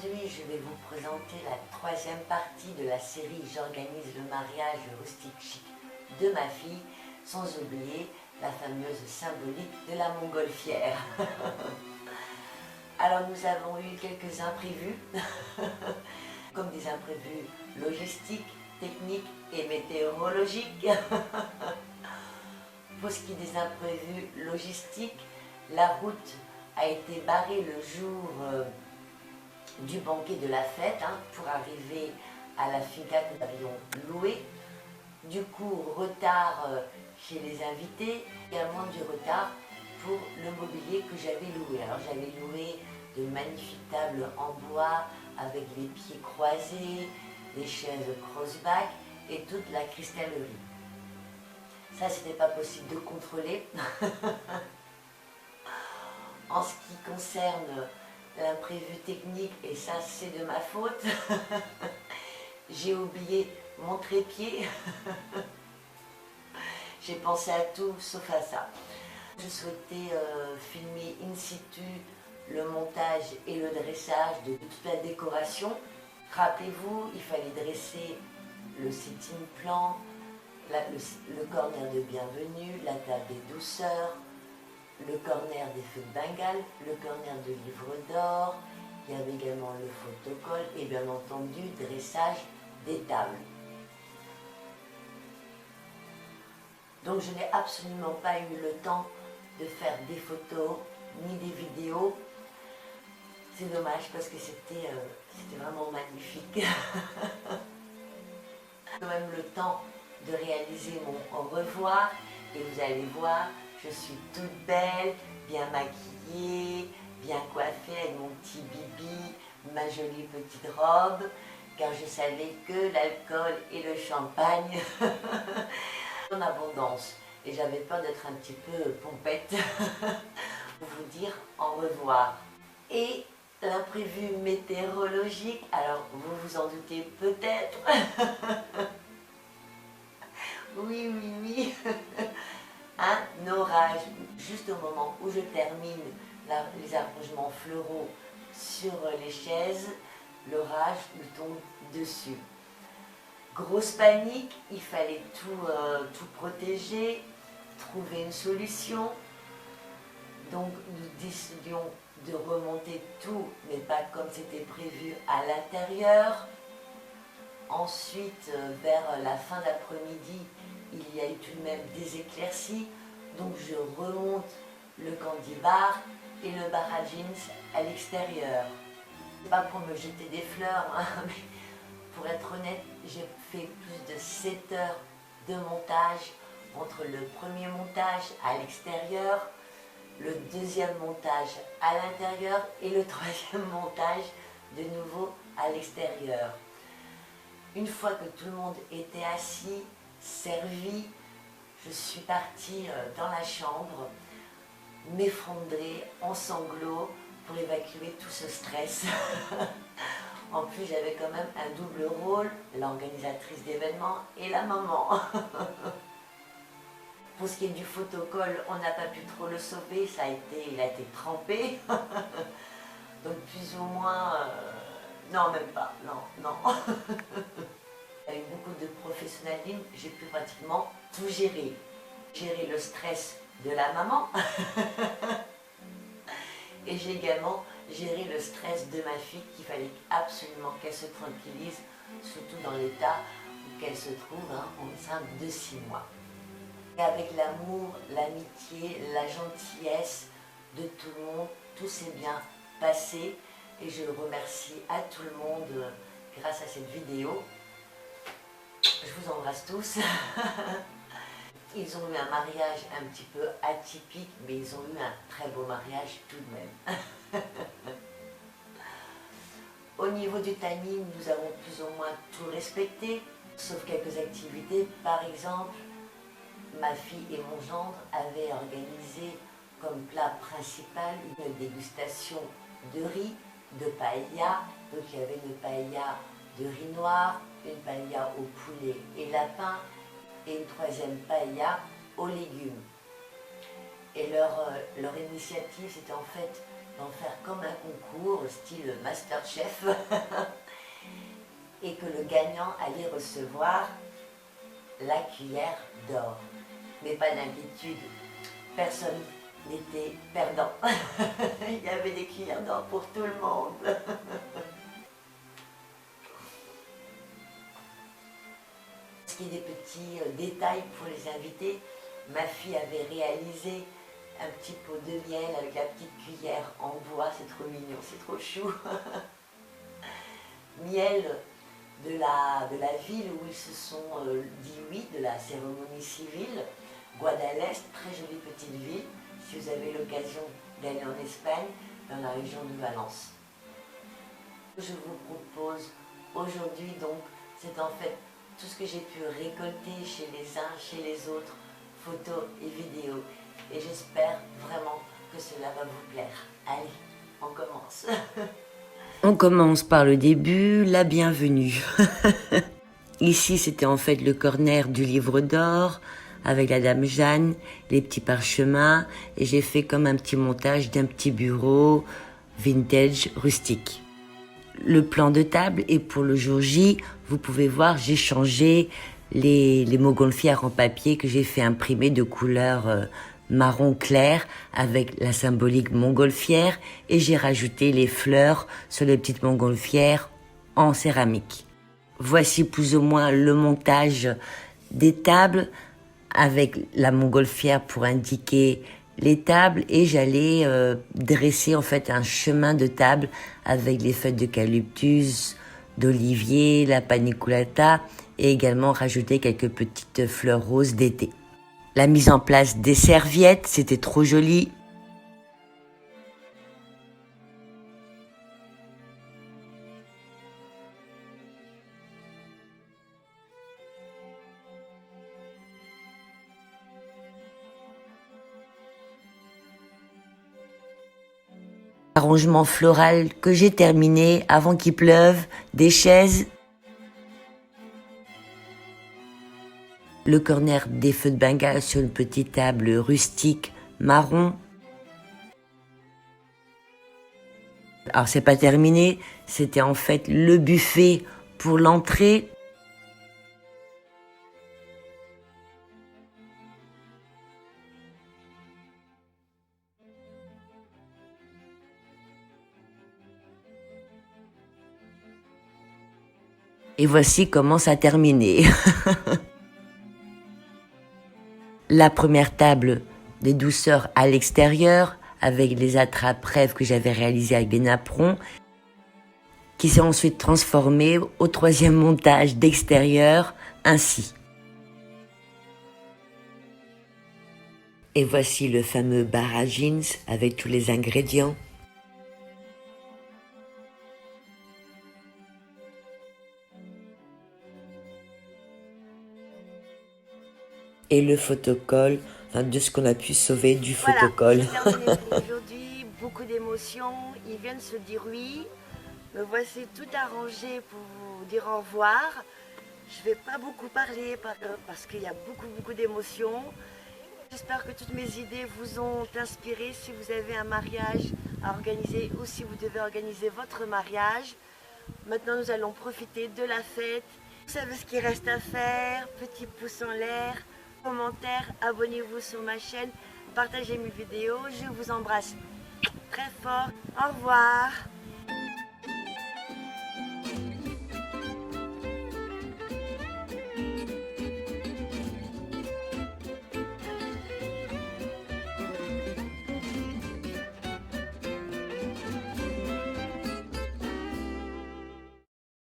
Aujourd'hui, je vais vous présenter la troisième partie de la série J'organise le mariage rustique chic de ma fille, sans oublier la fameuse symbolique de la montgolfière. Alors nous avons eu quelques imprévus, comme des imprévus logistiques, techniques et météorologiques. Pour ce qui est des imprévus logistiques, la route a été barrée le jour du banquet de la fête pour arriver à la finca que nous avions louée. Du coup, retard chez les invités, également du retard pour le mobilier que j'avais loué. Alors j'avais loué de magnifiques tables en bois avec les pieds croisés, des chaises crossback et toute la cristallerie. Ça, c'était pas possible de contrôler. En ce qui concerne l'imprévu technique, et ça c'est de ma faute, j'ai oublié mon trépied. J'ai pensé à tout sauf à ça. Je souhaitais filmer in situ le montage et le dressage de toute la décoration. Rappelez-vous, il fallait dresser le sitting plan, le corner de bienvenue, la table des douceurs, le corner des feux de Bengale, le corner de livre d'or, il y avait également le photocall et bien entendu dressage des tables. Donc je n'ai absolument pas eu le temps de faire des photos ni des vidéos. C'est dommage parce que c'était vraiment magnifique. Quand même le temps de réaliser mon au revoir et vous allez voir, je suis toute belle, bien maquillée, bien coiffée avec mon petit bibi, ma jolie petite robe, car je savais que l'alcool et le champagne en abondance. Et j'avais peur d'être un petit peu pompette pour vous dire au revoir. Et l'imprévu météorologique, alors vous vous en doutez peut-être. Oui, oui, oui. Un orage, juste au moment où je termine les arrangements floraux sur les chaises, l'orage me tombe dessus. Grosse panique, il fallait tout protéger, trouver une solution. Donc nous décidions de remonter tout, mais pas comme c'était prévu à l'intérieur. Ensuite, vers la fin d'après-midi, il y a eu tout de même des éclaircies, donc je remonte le candy bar et le bar à jeans à l'extérieur. Pas pour me jeter des fleurs, mais pour être honnête, j'ai fait plus de 7 heures de montage entre le premier montage à l'extérieur, le deuxième montage à l'intérieur et le troisième montage de nouveau à l'extérieur. Une fois que tout le monde était assis, servi, je suis partie dans la chambre, m'effondrer en sanglots pour évacuer tout ce stress. En plus, j'avais quand même un double rôle, l'organisatrice d'événements et la maman. Pour ce qui est du photocall, on n'a pas pu trop le sauver, il a été trempé. Donc plus ou moins, non même pas, non. Avec beaucoup de professionnalisme, j'ai pu pratiquement tout gérer. Gérer le stress de la maman et j'ai également géré le stress de ma fille qu'il fallait absolument qu'elle se tranquillise, surtout dans l'état où qu'elle se trouve enceinte de 6 mois. Et avec l'amour, l'amitié, la gentillesse de tout le monde, tout s'est bien passé et je remercie à tout le monde grâce à cette vidéo. Je vous embrasse tous. Ils ont eu un mariage un petit peu atypique, mais ils ont eu un très beau mariage tout de même. Au niveau du timing, nous avons plus ou moins tout respecté, sauf quelques activités. Par exemple, ma fille et mon gendre avaient organisé comme plat principal une dégustation de riz, de paella. Donc il y avait une paella de riz noir, une paella au poulet et lapin, et une troisième paella aux légumes. Et leur initiative, c'était en fait d'en faire comme un concours, style Masterchef, et que le gagnant allait recevoir la cuillère d'or. Mais pas d'inquiétude, personne n'était perdant. Il y avait des cuillères d'or pour tout le monde. Ce qui est des petits détails pour les invités, ma fille avait réalisé un petit pot de miel avec la petite cuillère en bois, c'est trop mignon, c'est trop chou. Miel de la ville où ils se sont dit oui, de la cérémonie civile, Guadalest, très jolie petite ville, si vous avez l'occasion d'aller en Espagne, dans la région de Valence. Je vous propose aujourd'hui donc, c'est en fait tout ce que j'ai pu récolter chez les uns, chez les autres, photos et vidéos. Et j'espère vraiment que cela va vous plaire. Allez, on commence. On commence par le début, la bienvenue. Ici, c'était en fait le corner du livre d'or, avec la dame Jeanne, les petits parchemins, et j'ai fait comme un petit montage d'un petit bureau vintage rustique. Le plan de table, et pour le jour J, vous pouvez voir, j'ai changé les montgolfières en papier que j'ai fait imprimer de couleur marron clair avec la symbolique montgolfière, et j'ai rajouté les fleurs sur les petites montgolfières en céramique. Voici plus ou moins le montage des tables avec la montgolfière pour indiquer les tables, et j'allais dresser en fait un chemin de table avec les feuilles d'eucalyptus, d'olivier, la paniculata, et également rajouter quelques petites fleurs roses d'été. La mise en place des serviettes, c'était trop joli. Arrangement floral que j'ai terminé avant qu'il pleuve, des chaises, le corner des feux de Bengale sur une petite table rustique marron. Alors c'est pas terminé, c'était en fait le buffet pour l'entrée. Et voici comment ça a terminé. La première table des douceurs à l'extérieur, avec les attrape-rêves que j'avais réalisés avec des napperons, qui s'est ensuite transformée au troisième montage d'extérieur, ainsi. Et voici le fameux bar à jeans avec tous les ingrédients. Et le photocall, enfin de ce qu'on a pu sauver du photocall. Voilà, c'est terminé pour aujourd'hui, beaucoup d'émotions, ils viennent se dire oui. Me voici tout arrangé pour vous dire au revoir. Je ne vais pas beaucoup parler parce qu'il y a beaucoup d'émotions. J'espère que toutes mes idées vous ont inspiré si vous avez un mariage à organiser ou si vous devez organiser votre mariage. Maintenant, nous allons profiter de la fête. Vous savez ce qu'il reste à faire, petit pouce en l'air, commentaire, abonnez-vous sur ma chaîne, partagez mes vidéos, je vous embrasse très fort, au revoir.